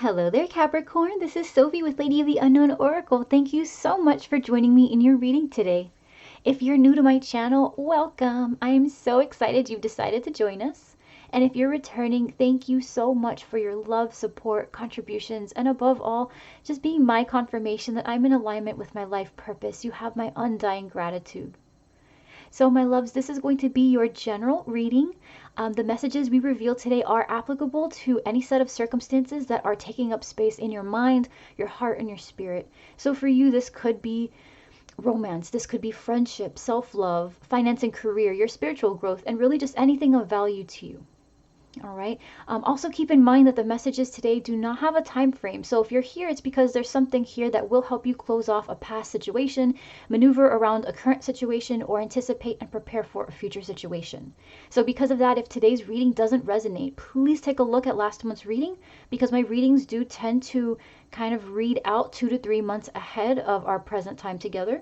Hello there, Capricorn. This is Sophie with Lady of the Unknown Oracle. Thank you so much for joining me in your reading today. If you're new to my channel, welcome. I am so excited you've decided to join us. And if you're returning, thank you so much for your love, support, contributions, and above all, just being my confirmation that I'm in alignment with my life purpose. You have my undying gratitude. So my loves, this is going to be your general reading. The messages we reveal today are applicable to any set of circumstances that are taking up space in your mind, your heart, and your spirit. So for you, this could be romance, this could be friendship, self-love, finance and career, your spiritual growth, and really just anything of value to you. All right. Also keep in mind that the messages today do not have a time frame. So if you're here, it's because there's something here that will help you close off a past situation, maneuver around a current situation, or anticipate and prepare for a future situation. So because of that, if today's reading doesn't resonate, please take a look at last month's reading, because my readings do tend to kind of read out 2 to 3 months ahead of our present time together.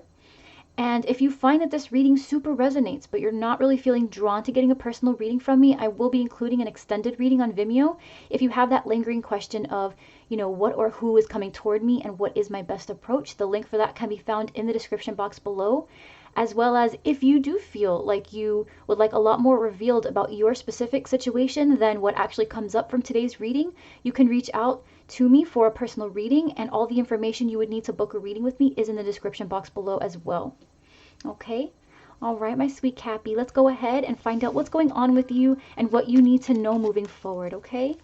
And if you find that this reading super resonates, but you're not really feeling drawn to getting a personal reading from me, I will be including an extended reading on Vimeo. If you have that lingering question of, what or who is coming toward me and what is my best approach, the link for that can be found in the description box below. As well as if you do feel like you would like a lot more revealed about your specific situation than what actually comes up from today's reading, you can reach out to me for a personal reading, and all the information you would need to book a reading with me is in the description box below as well. Okay? All right, my sweet Cappy, let's go ahead and find out what's going on with you and what you need to know moving forward, okay?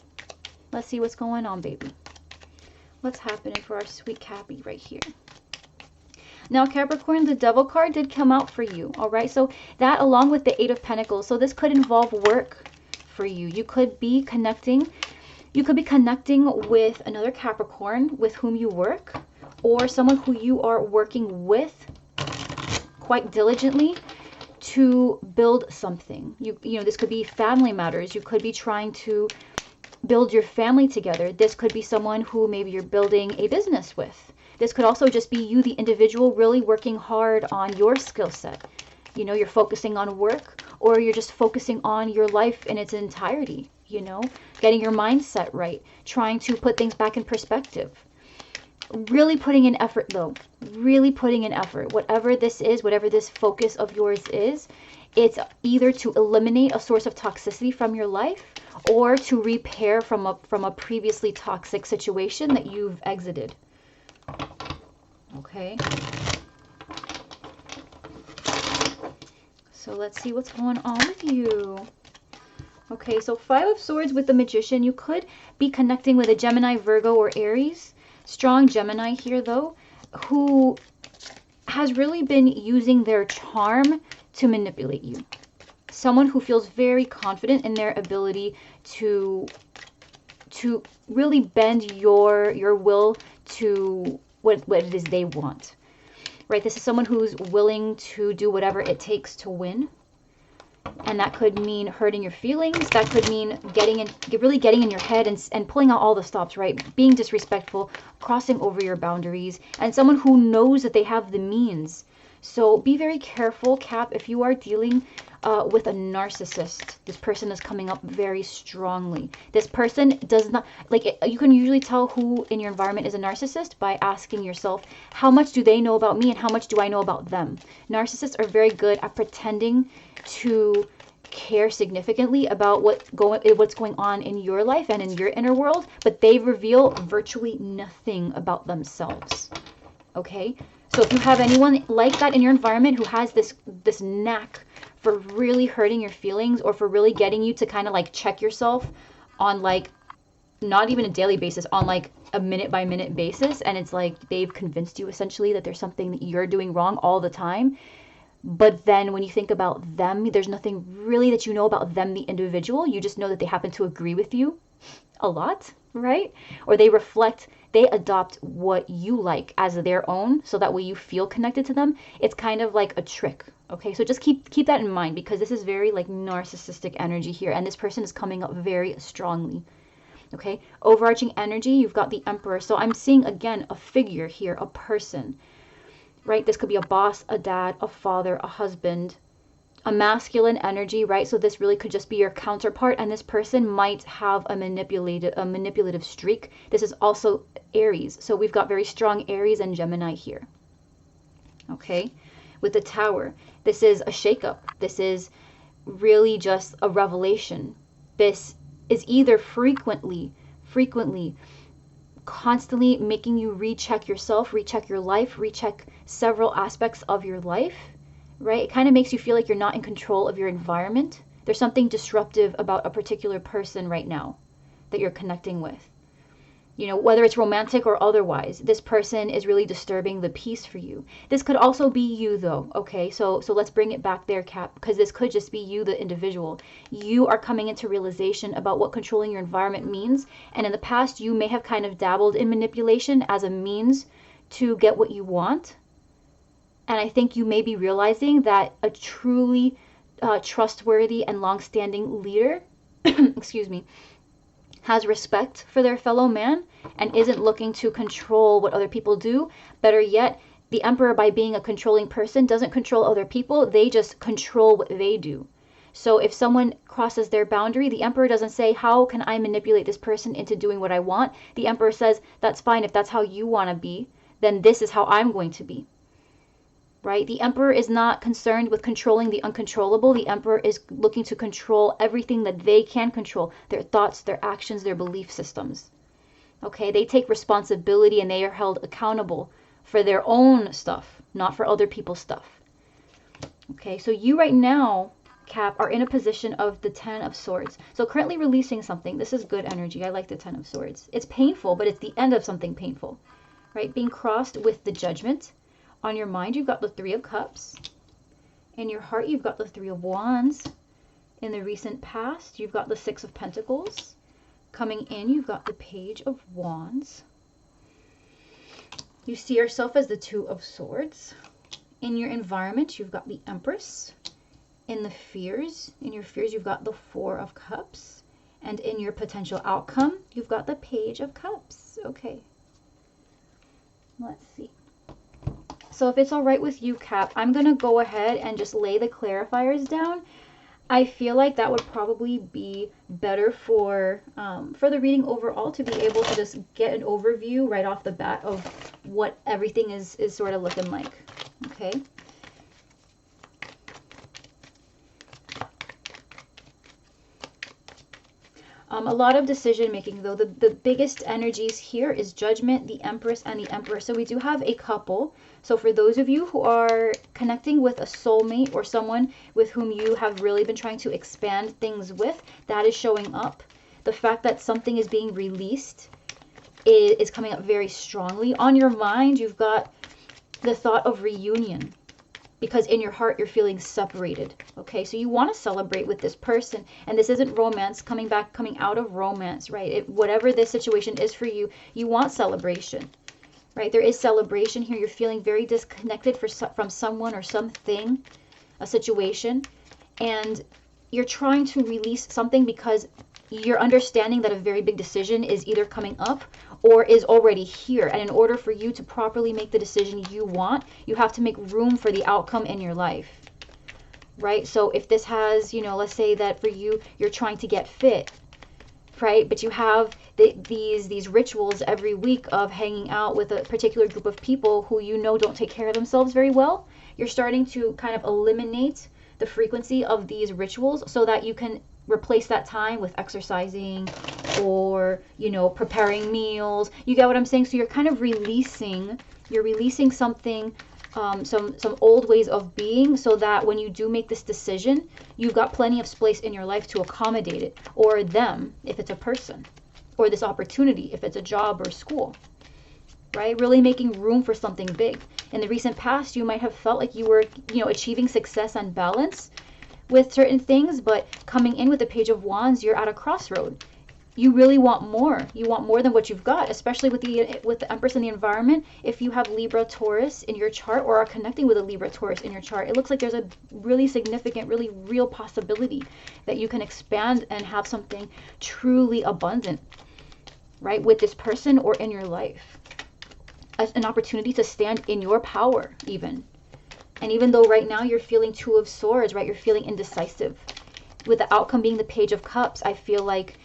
Let's see what's going on, baby. What's happening for our sweet Cappy right here? Now, Capricorn, the Devil card did come out for you, all right? So that along with the Eight of Pentacles, so this could involve work for you. You could be connecting with another Capricorn with whom you work, or someone who you are working with quite diligently to build something. This could be family matters. You could be trying to build your family together. This could be someone who maybe you're building a business with. This could also just be you, the individual, really working hard on your skill set. You're focusing on work, or you're just focusing on your life in its entirety, getting your mindset right, trying to put things back in perspective. Really putting in effort, though. Really putting in effort. Whatever this is, whatever this focus of yours is, it's either to eliminate a source of toxicity from your life or to repair from a previously toxic situation that you've exited. Okay. So let's see what's going on with you. Okay, so Five of Swords with the Magician. You could be connecting with a Gemini, Virgo, or Aries. Strong Gemini here, though, who has really been using their charm to manipulate you. Someone who feels very confident in their ability to really bend your will to what it is they want. Right? This is someone who's willing to do whatever it takes to win. And that could mean hurting your feelings. That could mean really getting in your head and pulling out all the stops, right? Being disrespectful, crossing over your boundaries, and someone who knows that they have the means. So be very careful, Cap, if you are dealing with a narcissist. This person is coming up very strongly. This person does not, you can usually tell who in your environment is a narcissist by asking yourself, how much do they know about me and how much do I know about them? Narcissists are very good at pretending to care significantly about what's going on in your life and in your inner world, but they reveal virtually nothing about themselves. Okay? So if you have anyone like that in your environment who has this knack for really hurting your feelings, or for really getting you to kind of check yourself on not even a daily basis, on a minute by minute basis, and it's they've convinced you essentially that there's something that you're doing wrong all the time. But then when you think about them, there's nothing really that you know about them, the individual. You just know that they happen to agree with you a lot, right? Or they adopt what you like as their own, so that way you feel connected to them. It's kind of like a trick. Okay, so just keep that in mind, because this is very narcissistic energy here, and this person is coming up very strongly. Okay, overarching energy, you've got the Emperor. So I'm seeing again a figure here, a person, right? This could be a boss, a dad, a father, a husband, a masculine energy, right? So this really could just be your counterpart, and this person might have a manipulative streak. This is also Aries. So we've got very strong Aries and Gemini here. Okay? With the Tower, this is a shakeup. This is really just a revelation. This is either frequently, constantly making you recheck yourself, recheck your life, recheck several aspects of your life, right? It kind of makes you feel like you're not in control of your environment. There's something disruptive about a particular person right now that you're connecting with. You know, whether it's romantic or otherwise, this person is really disturbing the peace for you. This could also be you though, okay? So let's bring it back there, Cap, because this could just be you, the individual. You are coming into realization about what controlling your environment means. And in the past, you may have kind of dabbled in manipulation as a means to get what you want. And I think you may be realizing that a truly trustworthy and long-standing leader, excuse me, has respect for their fellow man and isn't looking to control what other people do. Better yet, the Emperor, by being a controlling person, doesn't control other people. They just control what they do. So if someone crosses their boundary, the Emperor doesn't say, how can I manipulate this person into doing what I want? The Emperor says, that's fine. If that's how you want to be, then this is how I'm going to be. Right? The Emperor is not concerned with controlling the uncontrollable. The Emperor is looking to control everything that they can control, their thoughts, their actions, their belief systems. Okay? They take responsibility and they are held accountable for their own stuff, not for other people's stuff. Okay? So you right now, Cap, are in a position of the Ten of Swords. So currently releasing something. This is good energy. I like the Ten of Swords. It's painful, but it's the end of something painful. Right? Being crossed with the Judgment. On your mind, you've got the Three of Cups. In your heart, you've got the Three of Wands. In the recent past, you've got the Six of Pentacles. Coming in, you've got the Page of Wands. You see yourself as the Two of Swords. In your environment, you've got the Empress. In your fears, you've got the Four of Cups. And in your potential outcome, you've got the Page of Cups. Okay. Let's see. So if it's all right with you, Cap, I'm going to go ahead and just lay the clarifiers down. I feel like that would probably be better for the reading overall, to be able to just get an overview right off the bat of what everything is sort of looking like. Okay. A lot of decision making though. The biggest energies here is Judgment, the Empress, and the Emperor. So we do have a couple. So for those of you who are connecting with a soulmate or someone with whom you have really been trying to expand things with, that is showing up. The fact that something is being released is coming up very strongly. On your mind, you've got the thought of reunion, because in your heart, you're feeling separated. Okay, so you want to celebrate with this person. And this isn't romance, coming out of romance, right? Whatever this situation is for you, you want celebration. Right? There is celebration here. You're feeling very disconnected from someone or something, a situation, and you're trying to release something because you're understanding that a very big decision is either coming up or is already here. And in order for you to properly make the decision you want, you have to make room for the outcome in your life. Right? So if this has, you know, let's say that for you, you're trying to get fit, right? But you have these rituals every week of hanging out with a particular group of people who you know don't take care of themselves very well. You're starting to kind of eliminate the frequency of these rituals so that you can replace that time with exercising or, you know, preparing meals. You get what I'm saying? So you're kind of releasing something, some old ways of being, so that when you do make this decision, you've got plenty of space in your life to accommodate it, or them if it's a person, or this opportunity if it's a job or school, right? Really making room for something big. In the recent past, you might have felt like you were, you know, achieving success and balance with certain things, but coming in with the Page of Wands, you're at a crossroad. You really want more. You want more than what you've got, especially with the Empress in the environment. If you have Libra, Taurus in your chart, or are connecting with a Libra, Taurus in your chart, it looks like there's a really significant, really real possibility that you can expand and have something truly abundant, right, with this person or in your life. As an opportunity to stand in your power even, And even though right now you're feeling Two of Swords, right, you're feeling indecisive. With the outcome being the Page of Cups, I feel like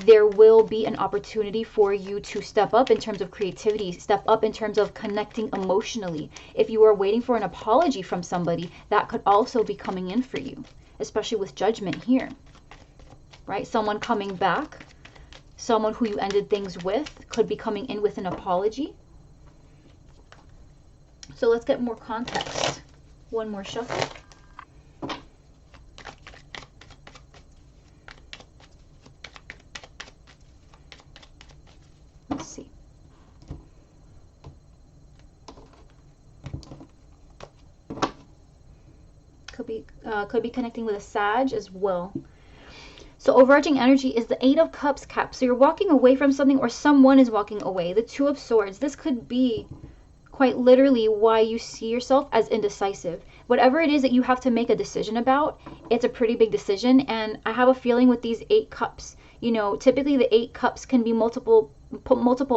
there will be an opportunity for you to step up in terms of creativity, step up in terms of connecting emotionally. If you are waiting for an apology from somebody, that could also be coming in for you, especially with Judgment here, right? Someone coming back, someone who you ended things with could be coming in with an apology. So let's get more context. One more shuffle. Let's see. Could be connecting with a Sag as well. So overarching energy is the Eight of Cups, Cap. So you're walking away from something, or someone is walking away. The Two of Swords. This could be quite literally why you see yourself as indecisive. Whatever it is that you have to make a decision about, it's a pretty big decision. And I have a feeling with these 8 cups, you know, typically the 8 cups can be multiple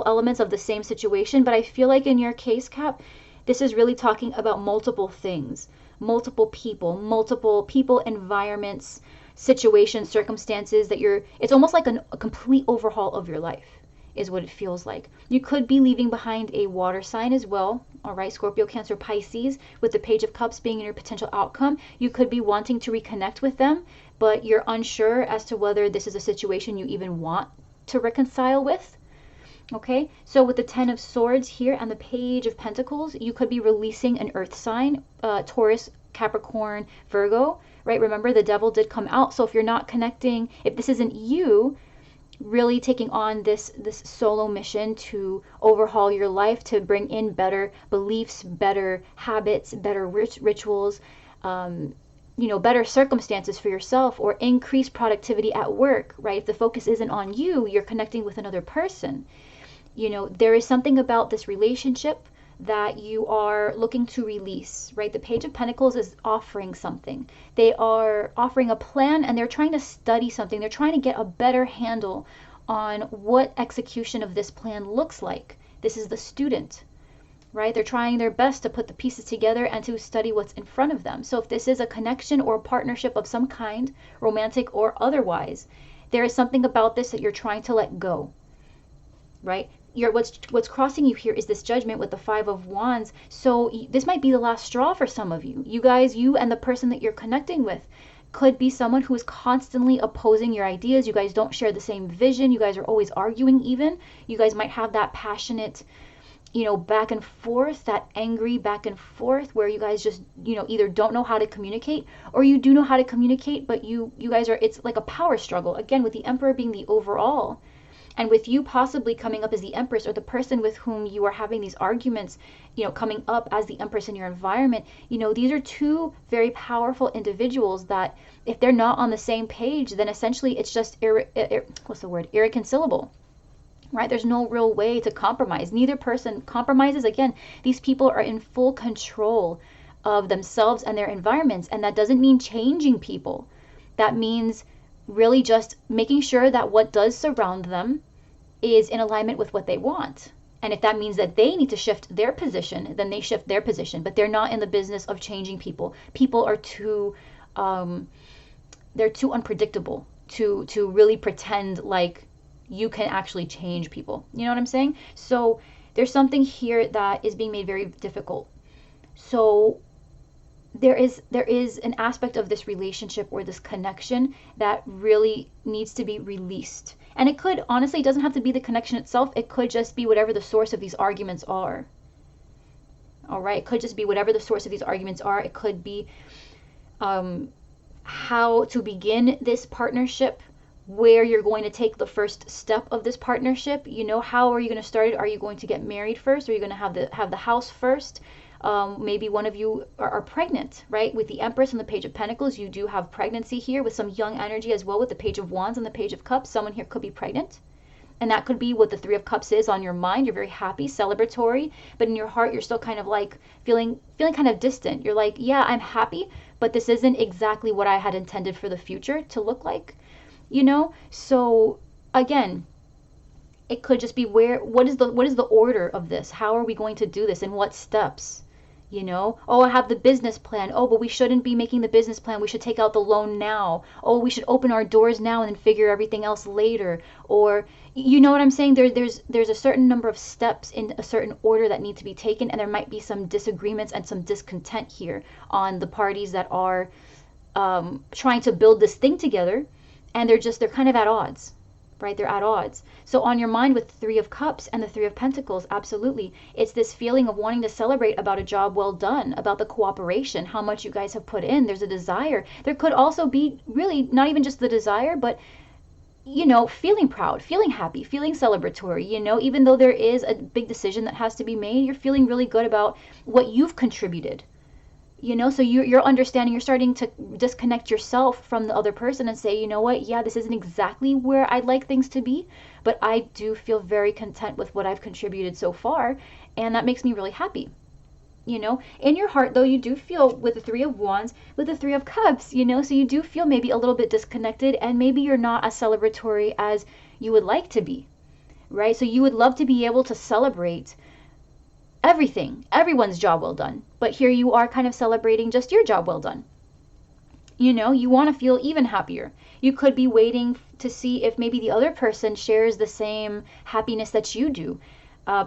elements of the same situation. But I feel like in your case, Cap, this is really talking about multiple things, multiple people, environments, situations, circumstances that it's almost like a complete overhaul of your life is what it feels like. You could be leaving behind a water sign as well. All right, Scorpio, Cancer, Pisces, with the Page of Cups being in your potential outcome. You could be wanting to reconnect with them, but you're unsure as to whether this is a situation you even want to reconcile with. Okay, so with the Ten of Swords here and the Page of Pentacles, you could be releasing an earth sign, Taurus, Capricorn, Virgo, right? Remember, the Devil did come out. So if you're not connecting, if this isn't you really taking on this solo mission to overhaul your life, to bring in better beliefs, better habits, better rituals, you know, better circumstances for yourself, or increase productivity at work, right? If the focus isn't on you, you're connecting with another person. You know, there is something about this relationship that you are looking to release, right? The Page of Pentacles is offering something. They are offering a plan, and they're trying to study something. They're trying to get a better handle on what execution of this plan looks like. This is the student, right? They're trying their best to put the pieces together and to study what's in front of them. So if this is a connection or a partnership of some kind, romantic or otherwise, there is something about this that you're trying to let go, right? What's crossing you here is this Judgment with the Five of Wands. So this might be the last straw for some of you. You guys, you and the person that you're connecting with could be someone who is constantly opposing your ideas. You guys don't share the same vision. You guys are always arguing even. You guys might have that passionate, you know, back and forth, that angry back and forth where you guys just, you know, either don't know how to communicate, or you do know how to communicate, but you guys are, it's like a power struggle. Again, with the Emperor being the overall, and with you possibly coming up as the Empress, or the person with whom you are having these arguments, you know, coming up as the Empress in your environment, you know, these are two very powerful individuals that if they're not on the same page, then essentially it's just, irreconcilable, right? There's no real way to compromise. Neither person compromises. Again, these people are in full control of themselves and their environments. And that doesn't mean changing people. That means really just making sure that what does surround them is in alignment with what they want. And if that means that they need to shift their position, then they shift their position. But they're not in the business of changing people. People are too, they're too unpredictable to really pretend like you can actually change people. You know what I'm saying? So there's something here that is being made very difficult. So there is an aspect of this relationship or this connection that really needs to be released. And it could, honestly, it doesn't have to be the connection itself. It could just be whatever the source of these arguments are. All right? It could just be whatever the source of these arguments are. It could be how to begin this partnership, where you're going to take the first step of this partnership. You know, how are you going to start it? Are you going to get married first? Are you going to have the house first? Maybe one of you are pregnant, right? With the Empress and the Page of Pentacles, you do have pregnancy here with some young energy as well with the Page of Wands and the Page of Cups. Someone here could be pregnant. And that could be what the Three of Cups is on your mind. You're very happy, celebratory, but in your heart, you're still kind of like feeling kind of distant. You're like, yeah, I'm happy, but this isn't exactly what I had intended for the future to look like, you know? So again, it could just be what is the order of this? How are we going to do this? In what steps? You know, oh, I have the business plan. Oh, but we shouldn't be making the business plan. We should take out the loan now. Oh, we should open our doors now and then figure everything else later. Or, you know what I'm saying? There's a certain number of steps in a certain order that need to be taken, and there might be some disagreements and some discontent here on the parties that are trying to build this thing together, and they're kind of at odds, right? They're at odds. So on your mind with the Three of Cups and the Three of Pentacles, absolutely. It's this feeling of wanting to celebrate about a job well done, about the cooperation, how much you guys have put in. There's a desire. There could also be really not even just the desire, but you know, feeling proud, feeling happy, feeling celebratory, you know, even though there is a big decision that has to be made, you're feeling really good about what you've contributed. You know, so you're understanding, you're starting to disconnect yourself from the other person and say, you know what, yeah, this isn't exactly where I'd like things to be, but I do feel very content with what I've contributed so far, and that makes me really happy. You know, in your heart, though, you do feel with the Three of Wands, with the Three of Cups, you know, so you do feel maybe a little bit disconnected, and maybe you're not as celebratory as you would like to be, right? So you would love to be able to celebrate everything, everyone's job well done. But here you are kind of celebrating just your job well done. You know, you want to feel even happier. You could be waiting to see if maybe the other person shares the same happiness that you do.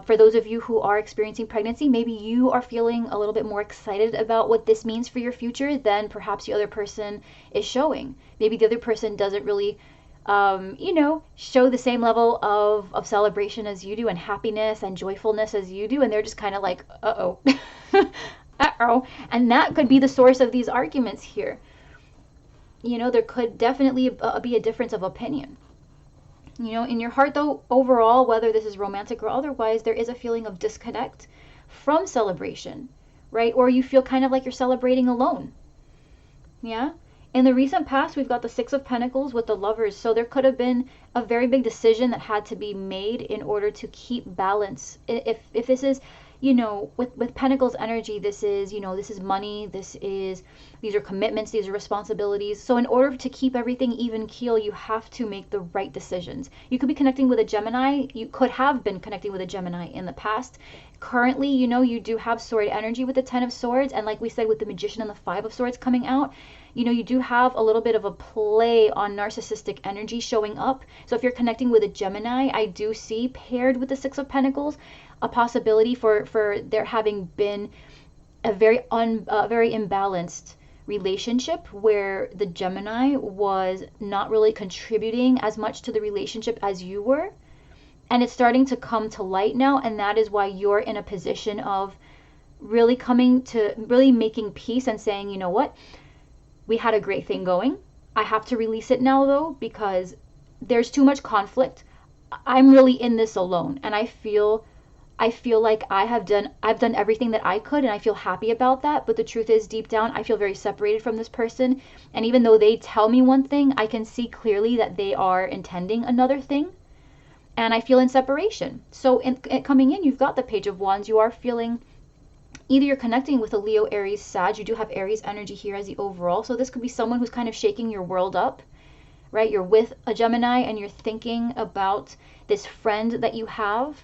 For those of you who are experiencing pregnancy, maybe you are feeling a little bit more excited about what this means for your future than perhaps the other person is showing. Maybe the other person doesn't really you know, show the same level of celebration as you do and happiness and joyfulness as you do. And they're just kind of like, uh-oh, uh-oh. And that could be the source of these arguments here. You know, there could definitely be a difference of opinion. You know, in your heart, though, overall, whether this is romantic or otherwise, there is a feeling of disconnect from celebration, right? Or you feel kind of like you're celebrating alone. Yeah? In the recent past, we've got the Six of Pentacles with the Lovers. So there could have been a very big decision that had to be made in order to keep balance. If this is, you know, with Pentacles energy, this is, you know, this is money, these are commitments, these are responsibilities. So in order to keep everything even keel, you have to make the right decisions. You could be connecting with a Gemini. You could have been connecting with a Gemini in the past. Currently, you know, you do have sword energy with the Ten of Swords. And like we said, with the Magician and the Five of Swords coming out, you know, you do have a little bit of a play on narcissistic energy showing up. So if you're connecting with a Gemini, I do see paired with the Six of Pentacles a possibility for there having been a very imbalanced relationship where the Gemini was not really contributing as much to the relationship as you were. And it's starting to come to light now, and that is why you're in a position of really making peace and saying, you know what? We had a great thing going. I have to release it now, though, because there's too much conflict. I'm really in this alone, and I feel like I've done everything that I could, and I feel happy about that. But the truth is, deep down, I feel very separated from this person. And even though they tell me one thing, I can see clearly that they are intending another thing, and I feel in separation. So coming in, you've got the Page of Wands. You are feeling either you're connecting with a Leo, Aries, Sag. You do have Aries energy here as the overall. So this could be someone who's kind of shaking your world up, right? You're with a Gemini and you're thinking about this friend that you have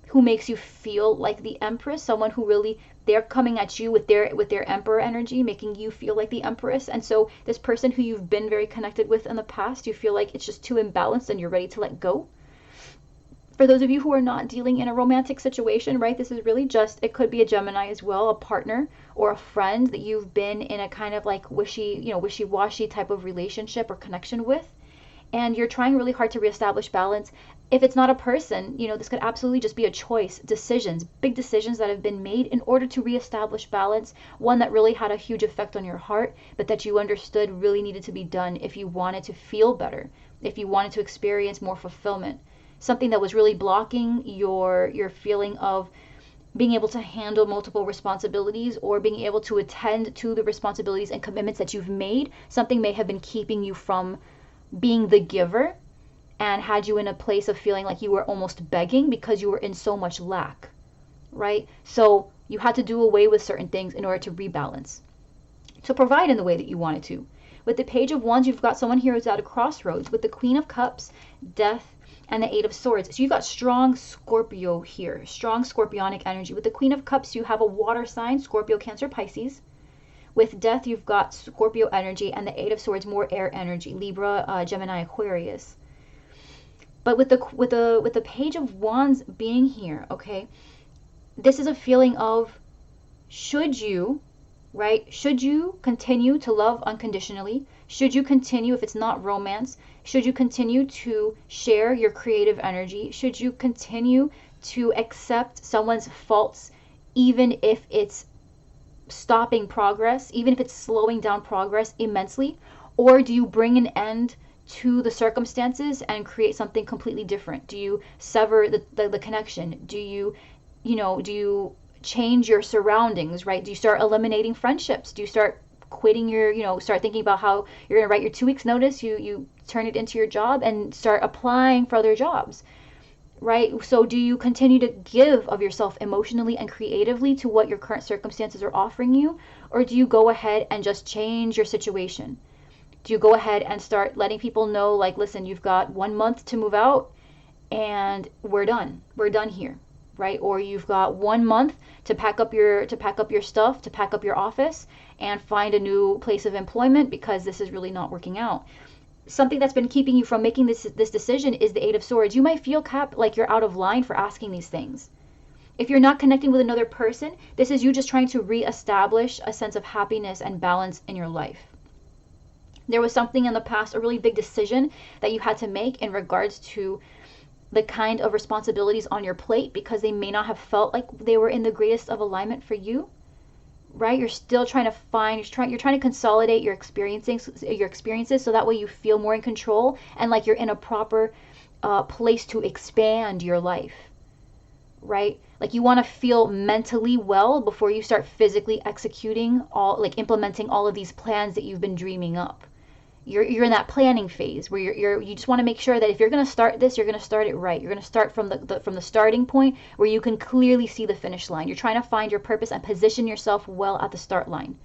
who makes you feel like the Empress, someone who really, they're coming at you with their Emperor energy, making you feel like the Empress. And so this person who you've been very connected with in the past, you feel like it's just too imbalanced and you're ready to let go. For those of you who are not dealing in a romantic situation, right, this is really just, it could be a Gemini as well, a partner or a friend that you've been in a kind of like wishy-washy type of relationship or connection with. And you're trying really hard to reestablish balance. If it's not a person, you know, this could absolutely just be a choice, decisions, big decisions that have been made in order to reestablish balance, one that really had a huge effect on your heart, but that you understood really needed to be done if you wanted to feel better, if you wanted to experience more fulfillment. Something that was really blocking your feeling of being able to handle multiple responsibilities or being able to attend to the responsibilities and commitments that you've made. Something may have been keeping you from being the giver and had you in a place of feeling like you were almost begging because you were in so much lack, right? So you had to do away with certain things in order to rebalance, to provide in the way that you wanted to. With the Page of Wands, you've got someone here who's at a crossroads with the Queen of Cups, Death, and the Eight of Swords. So you've got strong Scorpio here, strong Scorpionic energy. With the Queen of Cups, you have a water sign, Scorpio, Cancer, Pisces. With Death, you've got Scorpio energy, and the Eight of Swords, more air energy, Libra, Gemini, Aquarius. But with the Page of Wands being here, okay, this is a feeling of, should you, right? Should you continue to love unconditionally? Should you continue, if it's not romance, should you continue to share your creative energy? Should you continue to accept someone's faults, even if it's stopping progress, even if it's slowing down progress immensely? Or do you bring an end to the circumstances and create something completely different? Do you sever the connection? Do you change your surroundings, right? Do you start eliminating friendships? Do you start quitting your, start thinking about how you're going to write your 2 weeks notice, you turn it into your job and start applying for other jobs, right? So do you continue to give of yourself emotionally and creatively to what your current circumstances are offering you? Or do you go ahead and just change your situation? Do you go ahead and start letting people know, like, listen, you've got 1 month to move out and we're done here, right? Or you've got 1 month to pack up your stuff, to pack up your office and find a new place of employment because this is really not working out. Something that's been keeping you from making this decision is the Eight of Swords. You might feel, Cap, like you're out of line for asking these things. If you're not connecting with another person, this is you just trying to reestablish a sense of happiness and balance in your life. There was something in the past, a really big decision that you had to make in regards to the kind of responsibilities on your plate because they may not have felt like they were in the greatest of alignment for you, right? You're still trying to find, you're trying to consolidate your experiences so that way you feel more in control and like you're in a proper place to expand your life, right? Like you want to feel mentally well before you start physically executing implementing all of these plans that you've been dreaming up. You're in that planning phase where you just want to make sure that if you're going to start this, you're going to start it right. You're going to start from the starting point where you can clearly see the finish line. You're trying to find your purpose and position yourself well at the start line,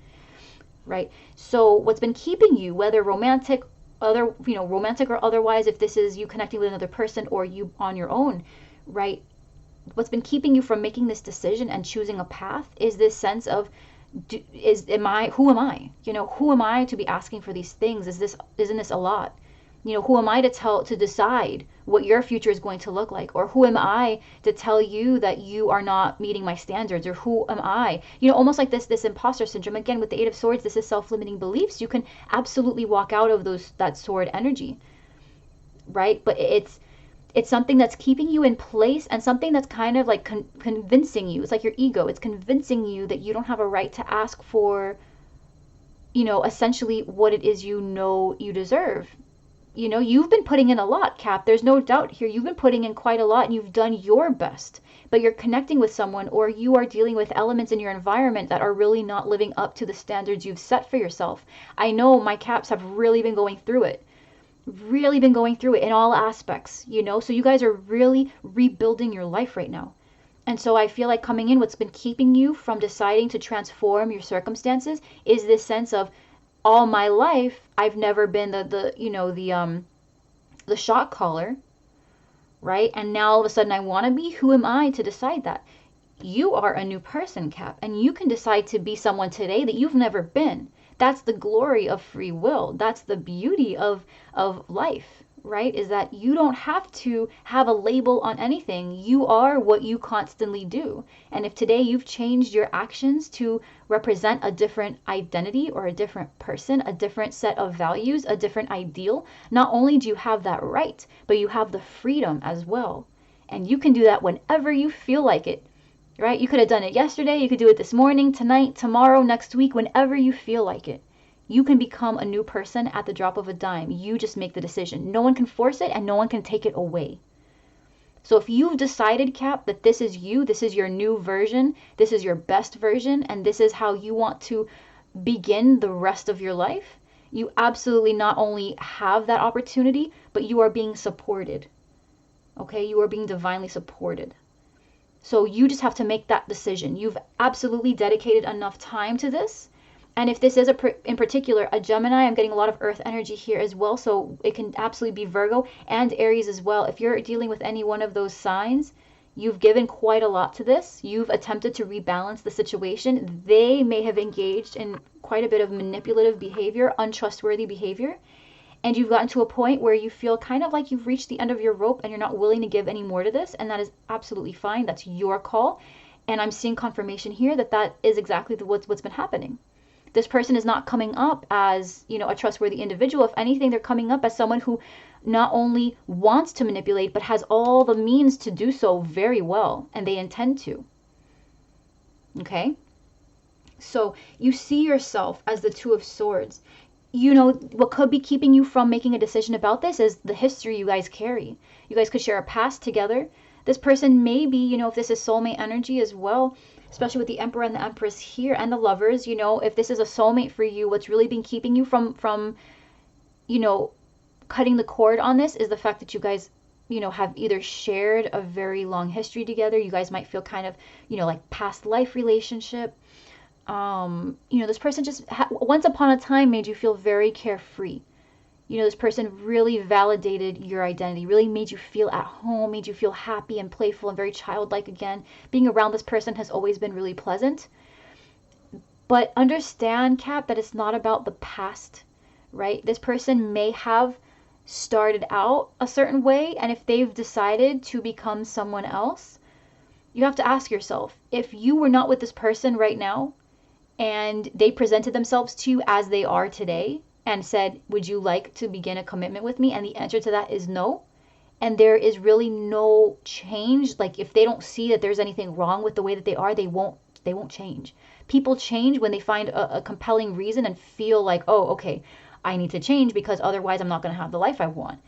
right? So what's been keeping you, whether romantic or otherwise, if this is you connecting with another person or you on your own, right? What's been keeping you from making this decision and choosing a path is this sense of, who am I? Who am I to be asking for these things? Isn't this a lot? Who am I to decide what your future is going to look like? Or who am I to tell you that you are not meeting my standards? Or who am I? Almost like this imposter syndrome. Again, with the Eight of Swords, this is self-limiting beliefs. You can absolutely walk out of that sword energy, right? But it's something that's keeping you in place and something that's kind of like convincing you. It's like your ego. It's convincing you that you don't have a right to ask for, essentially what it is you deserve. You've been putting in a lot, Cap. There's no doubt here. You've been putting in quite a lot and you've done your best. But you're connecting with someone or you are dealing with elements in your environment that are really not living up to the standards you've set for yourself. I know my Caps have really been going through it in all aspects, so you guys are really rebuilding your life right now. And so I feel like coming in, what's been keeping you from deciding to transform your circumstances is this sense of, all my life I've never been the shot caller, right? And now all of a sudden I want to be. Who am I to decide that? You are a new person, Cap, and you can decide to be someone today that you've never been. That's the glory of free will. That's the beauty of life, right? Is that you don't have to have a label on anything. You are what you constantly do. And if today you've changed your actions to represent a different identity or a different person, a different set of values, a different ideal, not only do you have that right, but you have the freedom as well. And you can do that whenever you feel like it. Right? You could have done it yesterday, you could do it this morning, tonight, tomorrow, next week, whenever you feel like it. You can become a new person at the drop of a dime. You just make the decision. No one can force it and no one can take it away. So if you've decided, Cap, that this is you, this is your new version, this is your best version, and this is how you want to begin the rest of your life, you absolutely not only have that opportunity, but you are being supported. Okay? You are being divinely supported. So you just have to make that decision. You've absolutely dedicated enough time to this And if this is in particular a Gemini, I'm getting a lot of earth energy here as well. So it can absolutely be Virgo and Aries as well. If you're dealing with any one of those signs, you've given quite a lot to this. You've attempted to rebalance the situation. They may have engaged in quite a bit of manipulative behavior, untrustworthy behavior. And you've gotten to a point where you feel kind of like you've reached the end of your rope and you're not willing to give any more to this. And that is absolutely fine. That's your call. And I'm seeing confirmation here that that is exactly what's been happening. This person is not coming up as, a trustworthy individual. If anything, they're coming up as someone who not only wants to manipulate, but has all the means to do so very well, and they intend to. Okay? So you see yourself as the Two of Swords. What could be keeping you from making a decision about this is the history you guys carry. You guys could share a past together. This person may be, if this is soulmate energy as well, especially with the Emperor and the Empress here and the Lovers, if this is a soulmate for you, what's really been keeping you from cutting the cord on this is the fact that you guys, have either shared a very long history together. You guys might feel kind of, like past life relationship. This person just once upon a time made you feel very carefree. This person really validated your identity, really made you feel at home, made you feel happy and playful and very childlike again. Being around this person has always been really pleasant. But understand, Cap, that it's not about the past, right? This person may have started out a certain way, and if they've decided to become someone else, you have to ask yourself, if you were not with this person right now, and they presented themselves to you as they are today, and said, would you like to begin a commitment with me? And the answer to that is no. And there is really no change. Like if they don't see that there's anything wrong with the way that they are, they won't change. People change when they find a compelling reason and feel like, oh, okay, I need to change because otherwise I'm not going to have the life I want.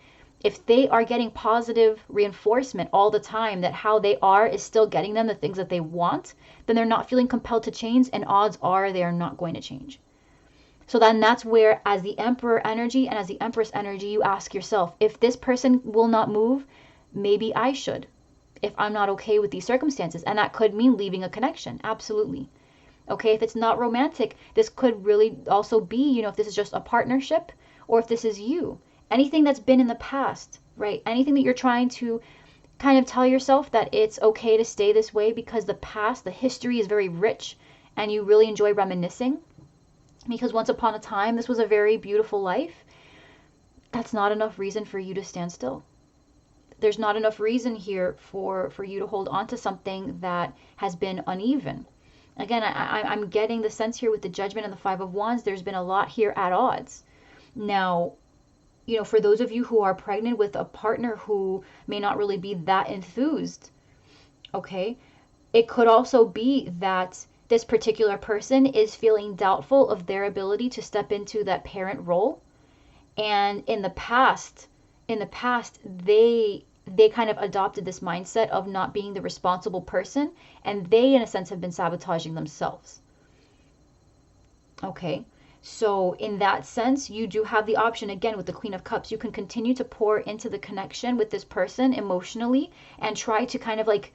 If they are getting positive reinforcement all the time that how they are is still getting them the things that they want, then they're not feeling compelled to change, and odds are they are not going to change. So then that's where, as the Emperor energy and as the Empress energy, you ask yourself, if this person will not move, maybe I should, if I'm not okay with these circumstances. And that could mean leaving a connection. Absolutely. Okay, if it's not romantic, this could really also be, if this is just a partnership or if this is you. Anything that's been in the past, right? Anything that you're trying to kind of tell yourself that it's okay to stay this way because the past, the history is very rich and you really enjoy reminiscing. Because once upon a time, this was a very beautiful life. That's not enough reason for you to stand still. There's not enough reason here for you to hold on to something that has been uneven. Again, I'm getting the sense here with the Judgment and the Five of Wands, there's been a lot here at odds. Now, for those of you who are pregnant with a partner who may not really be that enthused, okay, it could also be that this particular person is feeling doubtful of their ability to step into that parent role. And in the past, they kind of adopted this mindset of not being the responsible person, and they, in a sense, have been sabotaging themselves. Okay, so in that sense, you do have the option, again, with the Queen of Cups, you can continue to pour into the connection with this person emotionally and try to kind of like,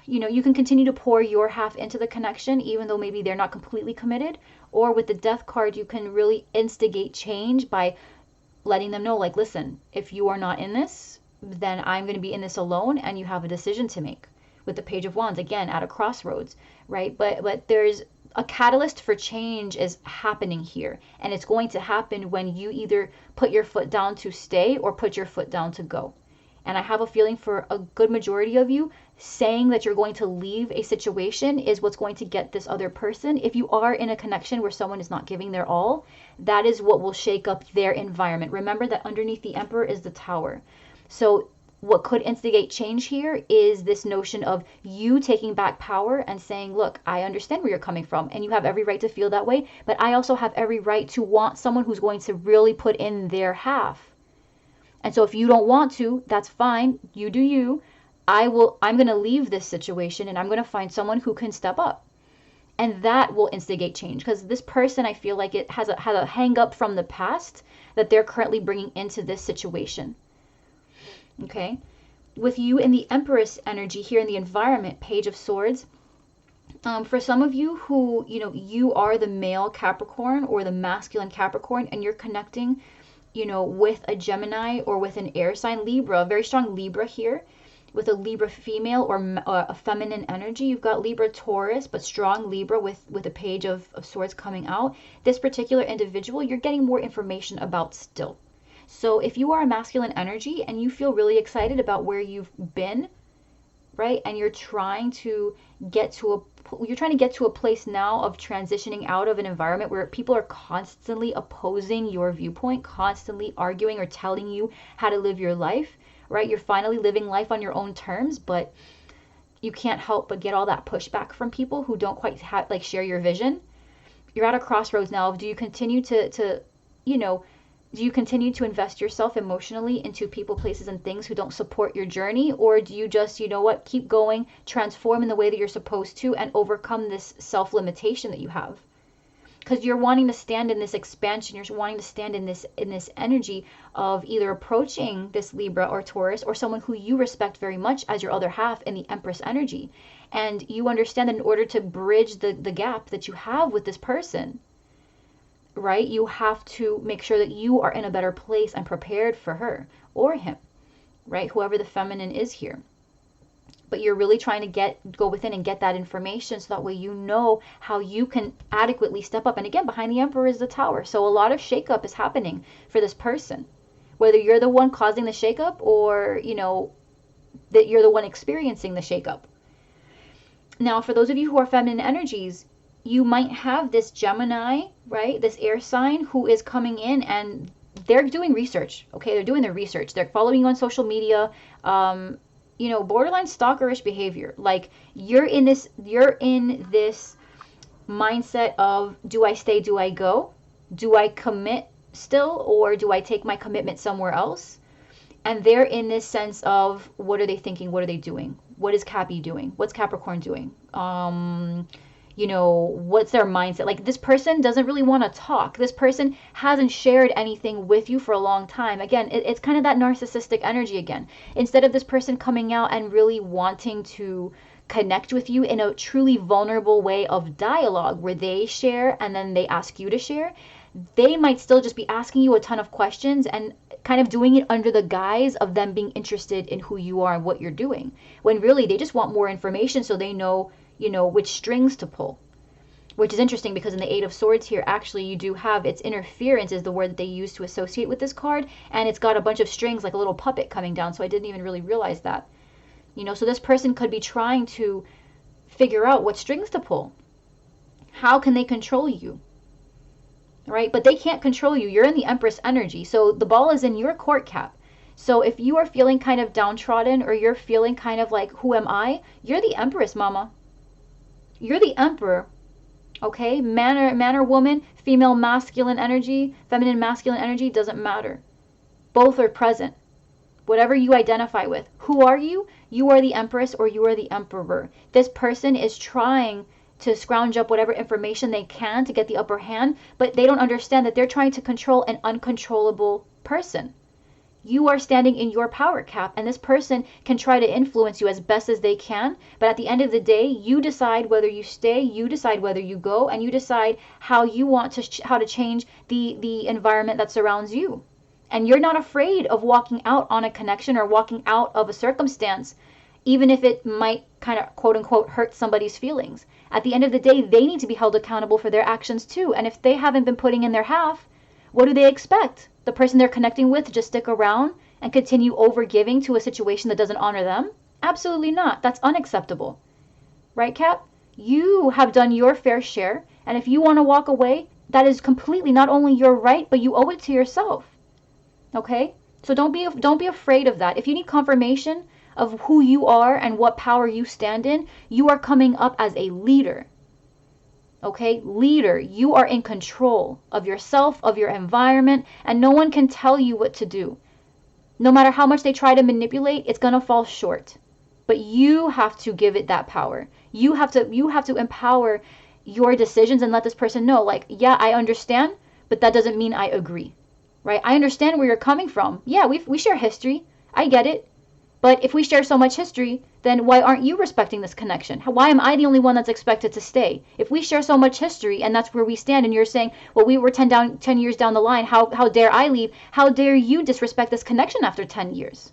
you can continue to pour your half into the connection, even though maybe they're not completely committed. Or with the Death card, you can really instigate change by letting them know, like, listen, if you are not in this, then I'm going to be in this alone, and you have a decision to make. With the Page of Wands, again, at a crossroads, right? But there's a catalyst for change is happening here, and it's going to happen when you either put your foot down to stay or put your foot down to go. And I have a feeling for a good majority of you, saying that you're going to leave a situation is what's going to get this other person. If you are in a connection where someone is not giving their all, that is what will shake up their environment. Remember that underneath the Emperor is the Tower. So what could instigate change here is this notion of you taking back power and saying, look, I understand where you're coming from and you have every right to feel that way, but I also have every right to want someone who's going to really put in their half. And so if you don't want to, that's fine. You do you. I'm going to leave this situation and I'm going to find someone who can step up. And that will instigate change, because this person, I feel like it has a hang up from the past that they're currently bringing into this situation. Okay. With you in the Empress energy here in the environment, Page of Swords, For some of you who, you are the male Capricorn or the masculine Capricorn, and you're connecting, with a Gemini or with an air sign, Libra, very strong Libra here, with a Libra female or a feminine energy. You've got Libra Taurus, but strong Libra with a page of swords coming out. This particular individual, you're getting more information about still. So if you are a masculine energy and you feel really excited about where you've been, right, and you're trying to get to a place now of transitioning out of an environment where people are constantly opposing your viewpoint, constantly arguing or telling you how to live your life, right? You're finally living life on your own terms, but you can't help but get all that pushback from people who don't quite share your vision. You're at a crossroads now. Do you continue to do you continue to invest yourself emotionally into people, places, and things who don't support your journey? Or do you just, keep going, transform in the way that you're supposed to, and overcome this self-limitation that you have? Because you're wanting to stand in this expansion, you're wanting to stand in this energy of either approaching this Libra or Taurus or someone who you respect very much as your other half in the Empress energy. And you understand that in order to bridge the gap that you have with this person, right, you have to make sure that you are in a better place and prepared for her or him, right, whoever the feminine is here. But you're really trying to go within and get that information so that way you know how you can adequately step up. And again, behind the Emperor is the Tower. So a lot of shakeup is happening for this person, whether you're the one causing the shakeup or, that you're the one experiencing the shakeup. Now, for those of you who are feminine energies, you might have this Gemini, right, this air sign who is coming in and they're doing research, okay? They're doing their research. They're following you on social media, borderline stalkerish behavior. Like you're in this mindset of, do I stay, do I go? Do I commit still, or do I take my commitment somewhere else? And they're in this sense of, what are they thinking? What are they doing? What is Cappy doing? What's Capricorn doing? What's their mindset? Like, this person doesn't really want to talk. This person hasn't shared anything with you for a long time. Again, it's kind of that narcissistic energy again. Instead of this person coming out and really wanting to connect with you in a truly vulnerable way of dialogue where they share and then they ask you to share, they might still just be asking you a ton of questions and kind of doing it under the guise of them being interested in who you are and what you're doing, when really they just want more information so they know which strings to pull. Which is interesting because in the Eight of Swords here, actually you do have, it's interference is the word that they use to associate with this card, and it's got a bunch of strings like a little puppet coming down, so I didn't even really realize that. So this person could be trying to figure out what strings to pull. How can they control you? Right? But they can't control you. You're in the Empress energy, so the ball is in your court, Cap. So if you are feeling kind of downtrodden, or you're feeling kind of like, who am I? You're the Empress, mama. You're the Emperor. Okay? Man or woman, female masculine energy, feminine masculine energy, doesn't matter. Both are present. Whatever you identify with. Who are you? You are the Empress or you are the Emperor. This person is trying to scrounge up whatever information they can to get the upper hand, but they don't understand that they're trying to control an uncontrollable person. You are standing in your power, Cap, and this person can try to influence you as best as they can, but at the end of the day, you decide whether you stay, you decide whether you go, and you decide how you want to how to change the environment that surrounds you. And you're not afraid of walking out on a connection or walking out of a circumstance, even if it might kind of quote unquote hurt somebody's feelings. At the end of the day, they need to be held accountable for their actions too. And if they haven't been putting in their half, what do they expect? The person they're connecting with to just stick around and continue over giving to a situation that doesn't honor them? Absolutely not. That's unacceptable. Right, Cap? You have done your fair share. And if you want to walk away, that is completely not only your right, but you owe it to yourself. Okay? So don't be afraid of that. If you need confirmation of who you are and what power you stand in, you are coming up as a leader. Okay? Leader. You are in control of yourself, of your environment, and no one can tell you what to do. No matter how much they try to manipulate, it's going to fall short. But you have to give it that power. You have to empower your decisions and let this person know, like, yeah, I understand, but that doesn't mean I agree. Right? I understand where you're coming from. Yeah, we share history. I get it. But if we share so much history, then why aren't you respecting this connection? Why am I the only one that's expected to stay? If we share so much history and that's where we stand, and you're saying, well, we were 10 years down the line, how dare I leave? How dare you disrespect this connection after 10 years?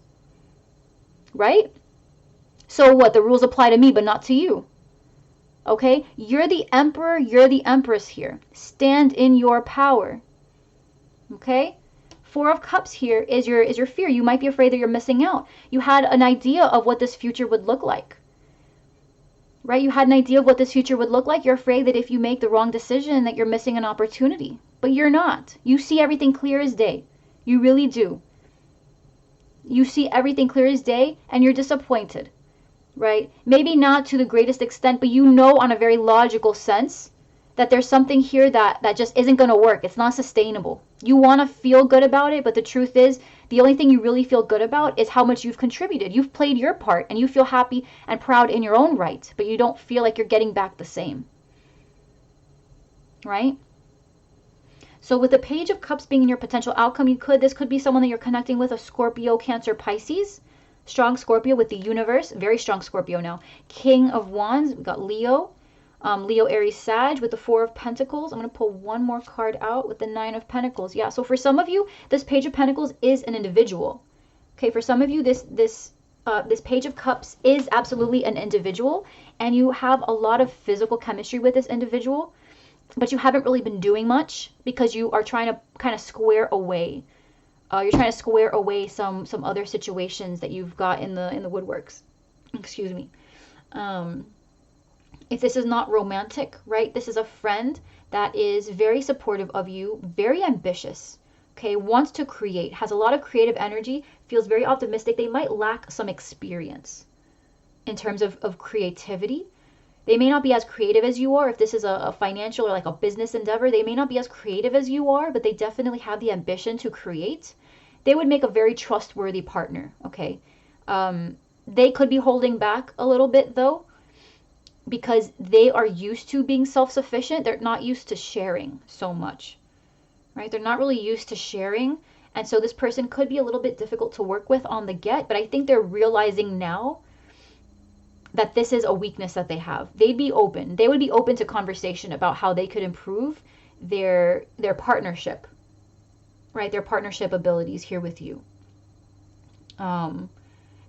Right? So what? The rules apply to me, but not to you. Okay? You're the emperor, you're the empress here. Stand in your power. Okay? Four of Cups here is your fear. You might be afraid that you're missing out. You had an idea of what this future would look like. Right? You had an idea of what this future would look like. You're afraid that if you make the wrong decision that you're missing an opportunity. But you're not. You see everything clear as day. You really do. You see everything clear as day, and you're disappointed. Right? Maybe not to the greatest extent, but you know on a very logical sense that there's something here that just isn't going to work. It's not sustainable. You want to feel good about it, but the truth is, the only thing you really feel good about is how much you've contributed. You've played your part, and you feel happy and proud in your own right, but you don't feel like you're getting back the same. Right? So with the Page of Cups being in your potential outcome, this could be someone that you're connecting with, a Scorpio, Cancer, Pisces. Strong Scorpio with the universe. Very strong Scorpio now. King of Wands. We got Leo. Leo, Aries, Sag with the Four of Pentacles. I'm going to pull one more card out with the Nine of Pentacles. Yeah, so for some of you, this Page of Pentacles is an individual. Okay, for some of you, this Page of Cups is absolutely an individual, and you have a lot of physical chemistry with this individual, but you haven't really been doing much because you are trying to kind of square away. You're trying to square away some other situations that you've got in the woodworks. Excuse me. If this is not romantic, right? This is a friend that is very supportive of you, very ambitious, okay? Wants to create, has a lot of creative energy, feels very optimistic. They might lack some experience in terms of creativity. They may not be as creative as you are. If this is a financial or like a business endeavor, they may not be as creative as you are, but they definitely have the ambition to create. They would make a very trustworthy partner, okay? They could be holding back a little bit though, because they are used to being self-sufficient. They're not used to sharing so much, right? They're not really used to sharing. And so this person could be a little bit difficult to work with on the get, but I think they're realizing now that this is a weakness that they have. They'd be open. They would be open to conversation about how they could improve their partnership, right? Their partnership abilities here with you.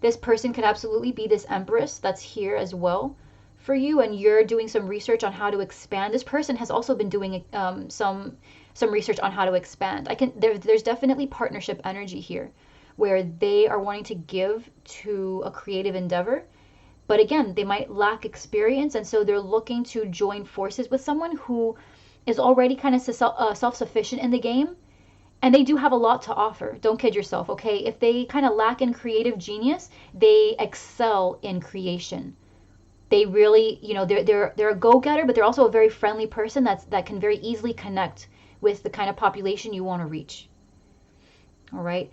This person could absolutely be this Empress that's here as well for you, and you're doing some research on how to expand. This person has also been doing some research on how to expand. There's definitely partnership energy here where they are wanting to give to a creative endeavor, but again, they might lack experience, and so they're looking to join forces with someone who is already kind of self-sufficient in the game, and they do have a lot to offer. Don't kid yourself, okay? If they kind of lack in creative genius, they excel in creation. They really, they're a go-getter, but they're also a very friendly person that can very easily connect with the kind of population you want to reach. All right.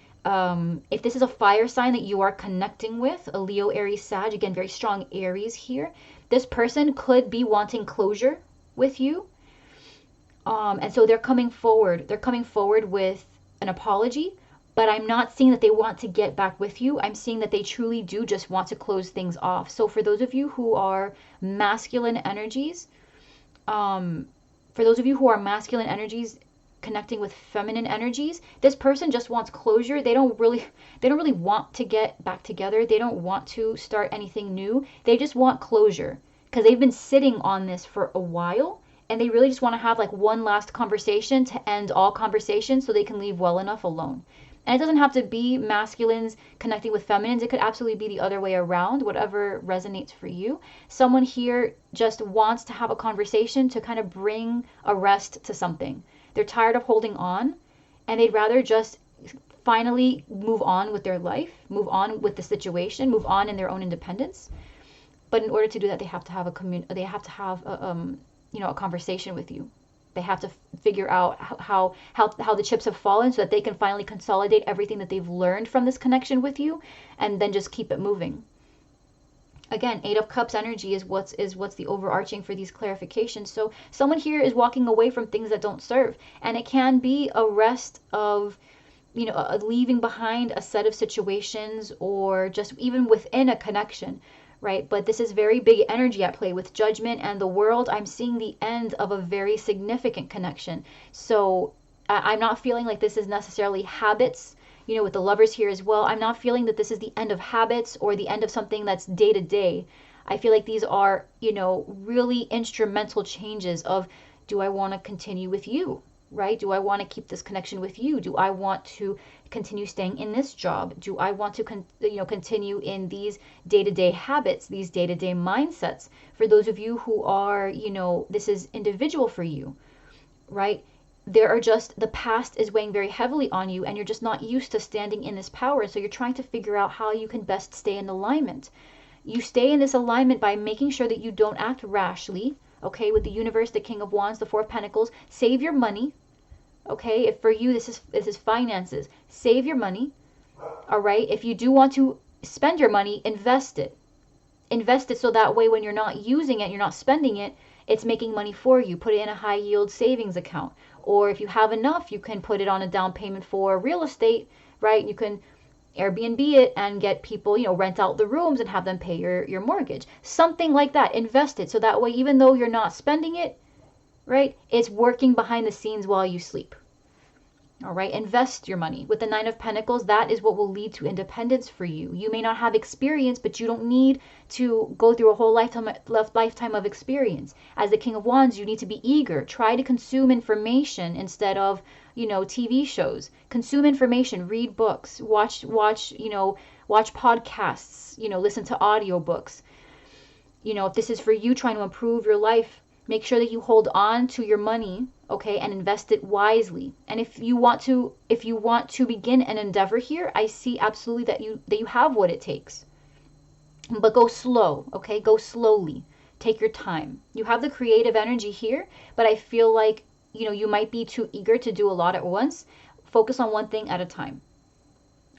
If this is a fire sign that you are connecting with, a Leo, Aries, Sag, again, very strong Aries here, this person could be wanting closure with you. And so they're coming forward. They're coming forward with an apology, but I'm not seeing that they want to get back with you. I'm seeing that they truly do just want to close things off. So for those of you who are masculine energies, connecting with feminine energies, this person just wants closure. They don't really want to get back together. They don't want to start anything new. They just want closure because they've been sitting on this for a while, and they really just want to have like one last conversation to end all conversations so they can leave well enough alone. And it doesn't have to be masculines connecting with feminines. It could absolutely be the other way around, whatever resonates for you. Someone here just wants to have a conversation to kind of bring a rest to something. They're tired of holding on, and they'd rather just finally move on with their life, move on with the situation, move on in their own independence. But in order to do that, they have to have a conversation with you. They have to figure out how the chips have fallen so that they can finally consolidate everything that they've learned from this connection with you, and then just keep it moving. Again, Eight of Cups energy is what's the overarching for these clarifications. So someone here is walking away from things that don't serve, and it can be a rest of leaving behind a set of situations, or just even within a connection, right? But this is very big energy at play with Judgment and the World. I'm seeing the end of a very significant connection. So I'm not feeling like this is necessarily habits, with the Lovers here as well. I'm not feeling that this is the end of habits or the end of something that's day to day. I feel like these are, really instrumental changes of, do I want to continue with you? Right? Do I want to keep this connection with you? Do I want to continue staying in this job? Do I want to continue in these day-to-day habits, these day-to-day mindsets? For those of you who are, this is individual for you, right? There are just, the past is weighing very heavily on you, and you're just not used to standing in this power. So you're trying to figure out how you can best stay in alignment. You stay in this alignment by making sure that you don't act rashly. Okay, with the Universe, the King of Wands, the Four of Pentacles, save your money. Okay, if for you this is finances, save your money. All right, if you do want to spend your money, invest it. Invest it so that way when you're not using it, you're not spending it, it's making money for you. Put it in a high yield savings account. Or if you have enough, you can put it on a down payment for real estate, right? You can Airbnb it and get people, rent out the rooms and have them pay your mortgage. Something like that. Invest it so that way, even though you're not spending it, right, it's working behind the scenes while you sleep. All right, invest your money. With the Nine of Pentacles, that is what will lead to independence for you. You may not have experience, but you don't need to go through a whole lifetime of experience. As the King of Wands, you need to be eager. Try to consume information instead of, TV shows. Consume information, read books, watch podcasts, listen to audiobooks. If this is for you trying to improve your life, make sure that you hold on to your money, okay, and invest it wisely. And if you want to begin an endeavor here, I see absolutely that you have what it takes. But go slow, okay? Go slowly. Take your time. You have the creative energy here, but I feel like, you might be too eager to do a lot at once. Focus on one thing at a time.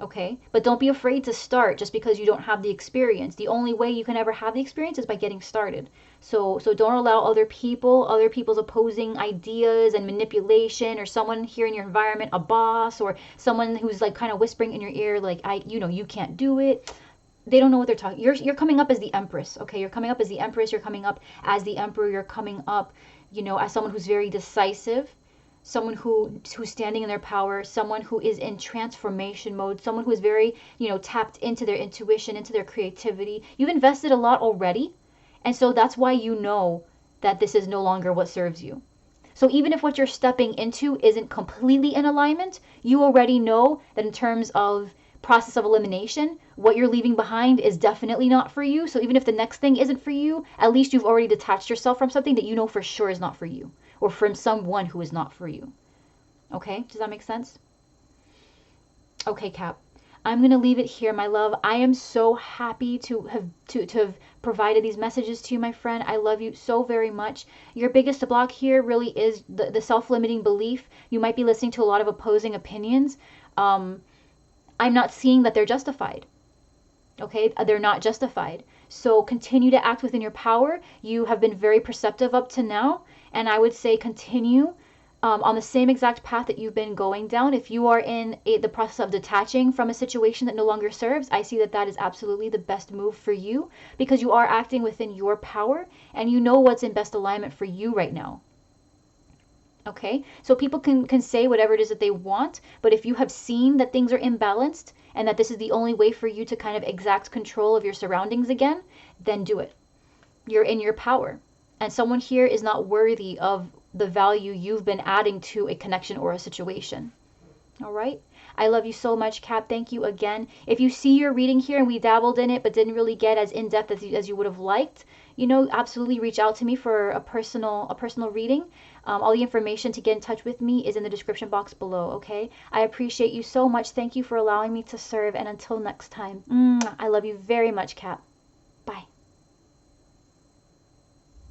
Okay, but don't be afraid to start just because you don't have the experience. The only way you can ever have the experience is by getting started. So don't allow other people's opposing ideas and manipulation, or someone here in your environment, a boss or someone who's like kind of whispering in your ear, like, you can't do it. They don't know what they're talking. You're coming up as the Empress. Okay, you're coming up as the Empress. You're coming up as the Emperor. You're coming up, as someone who's very decisive. Someone who's standing in their power, someone who is in transformation mode, someone who is very, tapped into their intuition, into their creativity. You've invested a lot already, and so that's why you know that this is no longer what serves you. So even if what you're stepping into isn't completely in alignment, you already know that in terms of process of elimination, what you're leaving behind is definitely not for you. So even if the next thing isn't for you, at least you've already detached yourself from something that you know for sure is not for you, or from someone who is not for you. Okay, does that make sense? Okay, Cap. I'm going to leave it here, my love. I am so happy to have provided these messages to you, my friend. I love you so very much. Your biggest block here really is the self-limiting belief. You might be listening to a lot of opposing opinions. I'm not seeing that they're justified. Okay, they're not justified. So continue to act within your power. You have been very perceptive up to now, and I would say continue on the same exact path that you've been going down. If you are in the process of detaching from a situation that no longer serves, I see that is absolutely the best move for you, because you are acting within your power and you know what's in best alignment for you right now. Okay, so people can say whatever it is that they want, but if you have seen that things are imbalanced and that this is the only way for you to kind of exact control of your surroundings again, then do it. You're in your power. And someone here is not worthy of the value you've been adding to a connection or a situation. All right? I love you so much, Cap. Thank you again. If you see your reading here and we dabbled in it but didn't really get as in-depth as you would have liked, absolutely reach out to me for a personal reading. All the information to get in touch with me is in the description box below, okay? I appreciate you so much. Thank you for allowing me to serve, and until next time, I love you very much, Cap.